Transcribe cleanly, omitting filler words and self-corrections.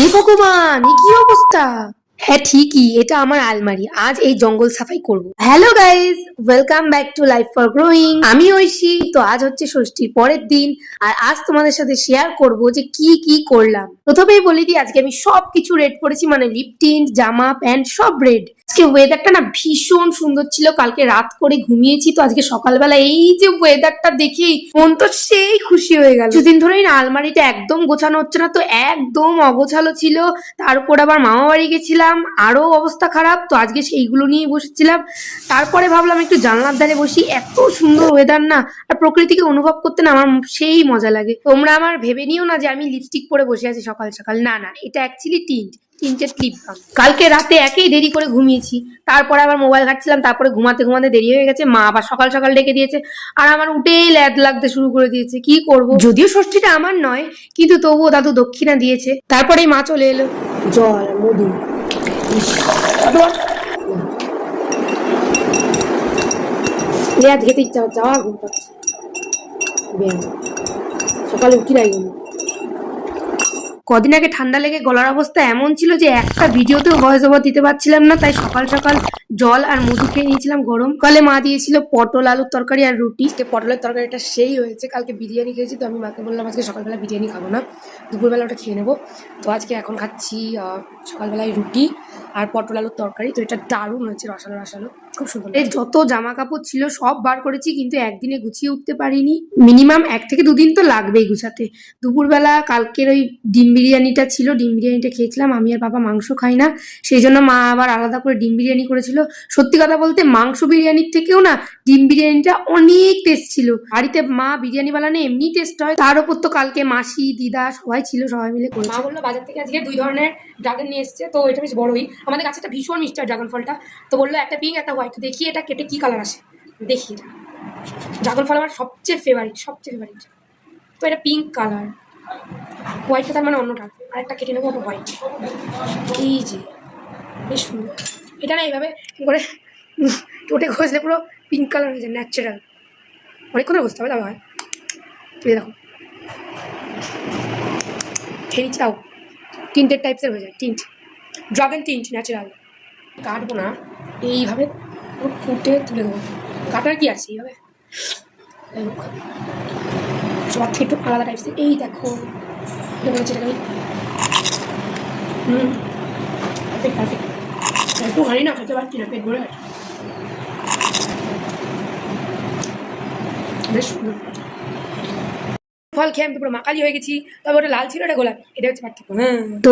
হে ভগবান, এ কি অবস্থা! হ্যাঁ ঠিকই, এটা আমার আলমারি। আজ এই জঙ্গল সাফাই করব। Hello guys, welcome back to life for growing. আমি ঐশী। তো আজ হচ্ছে ষষ্ঠীর পরের দিন, আর আজ তোমাদের সাথে শেয়ার করব যে কি কি করলাম। প্রথমেই বলে দিই, আজকে আমি সবকিছু রেড করেছি, মানে লিপ টিন্ট, জামা, প্যান্ট সব রেড। আজকে ওয়েদারটা না ভীষণ সুন্দর ছিল। কালকে রাত করে ঘুমিয়েছি, তো আজকে সকালবেলা এই যে ওয়েদারটা দেখেই মন তো সেই খুশি হয়ে গেল। কিছুদিন ধরেই না আলমারিটা একদম গোছানো হচ্ছে না, তো একদম অগোছালো ছিল। তার উপর আবার মামা বাড়ি গেছিলাম, আরো অবস্থা খারাপ। তো আজকে সেইগুলো নিয়ে বসেছিলাম। তারপরে ভাবলাম একটু জানলার ধারে বসি, এত সুন্দর ওয়েদার না, আর প্রকৃতিকে অনুভব করতে না আমার সেই মজা লাগে। তোমরা আমার ভেবে নিও না যে আমি লিপস্টিক পরে বসে আছি সকাল সকাল, না না, এটা অ্যাকচুয়ালি টিন্টেড লিপ বাম। কালকে রাতে একেই দেরি করে ঘুমিয়েছি, তারপরে আবার মোবাইল ঘাটছিলাম, তারপরে ঘুমাতে ঘুমাতে দেরি হয়ে গেছে। মা আবার সকাল সকাল ডেকে দিয়েছে, আর আমার উঠেই ল্যাদ লাগতে শুরু করে দিয়েছে। কি করব, যদিও ষষ্ঠীটা আমার নয়, কিন্তু তবুও দাদু দক্ষিণা দিয়েছে। তারপরেই মা চলে এলো, জল আর মধু। লেয়াদ খেতে ইচ্ছা হচ্ছে, আমার ঘুম পাচ্ছে। সকালে উঠি নাই। কদিন আগে ঠান্ডা লেগে গলার অবস্থা এমন ছিল যে একটা ভিডিওতেও ভয়েস ওভার দিতে পারছিলাম না, তাই সকাল সকাল জল আর মধু খেয়ে নিয়েছিলাম। গরমকালে মা দিয়েছিল পটল আলুর তরকারি আর রুটি। পটলের তরকারিটা সেই হয়েছে। কালকে বিরিয়ানি খেয়েছি, তো আমি মাকে বললাম আজকে সকালবেলা বিরিয়ানি খাবো না, দুপুরবেলা ওটা খেয়ে নেবো। তো আজকে এখন খাচ্ছি সকালবেলায় রুটি আর পটল আলুর তরকারি। তো এটা দারুণ হয়েছে, রসালো রসালো, খুব সুন্দর। এর যত জামা কাপড় ছিল সব বার করেছি, কিন্তু একদিনে গুছিয়ে উঠতে পারিনি। মিনিমাম 1 থেকে 2 দিন তো লাগবেই গুছাতে। দুপুরবেলা কালকের ওই ডিম বিরিয়ানিটা ছিল, ডিম বিরিয়ানিটা খেয়েছিলাম। আমি আর বাবা মাংস খাই না, সেই জন্য মা আবার আলাদা করে ডিম বিরিয়ানি করেছিল। সত্যি কথা বলতে মাংস বিরিয়ানির থেকেও না ডিম বিরিয়ানিটা অনেক টেস্ট ছিল। বাড়িতে মা বিরিয়ানি বানানো এমনি টেস্ট হয়, তার উপর তো কালকে মাসি দিদা সবাই ছিল, সবাই মিলে করেছে। মা বললো বাজার থেকে আজকে 2 ধরনের ড্রাগন নিয়ে এসছে, তো এটা বেশ বড়ই। আমাদের কাছে একটা ভীষণ মিষ্টি ড্রাগন ফলটা, তো বললো একটা পিঙ্ক একটা হোয়াইট। দেখি এটা কেটে কি কালার আসে, দেখি। এটা ড্রাগন ফল আমার সবচেয়ে ফেভারিট, তো এটা পিঙ্ক কালার, হোয়াইটটা তার মানে অন্যটা। আরেকটা কেটে নেবো, ওটা হোয়াইট। এই যে বেশ সুন্দর। এটা না এইভাবে করে টোটে ঘষলে পুরো পিঙ্ক কালার হয়ে যায়, ন্যাচারাল। অনেকক্ষণ ঘষতে হবে, তবে হয়। এই দেখো, খেয়ে চাও টিন্টেড টাইপসের হয়ে যায়, ড্রাগন টিন্ট ন্যাচারাল। কাটবো না, এইভাবে পুরো ফুটে তুলে দেবো। কাটার কি আছে, এইভাবে সবার থেকে একটু আলাদা টাইপসের। এই দেখো, এটা বলেছি, এটাকে আমি পারফেক্ট একটু খানি না খেতে পারছি না, পেট ভরে আছে। বেশ সুন্দর ফল খেয়ে আমি পুরো মাকালি হয়ে গেছি। তবে ওটা লাল ছিল, এটা গোলাপি, এটা হচ্ছে পার্থক্য। হ্যাঁ, তো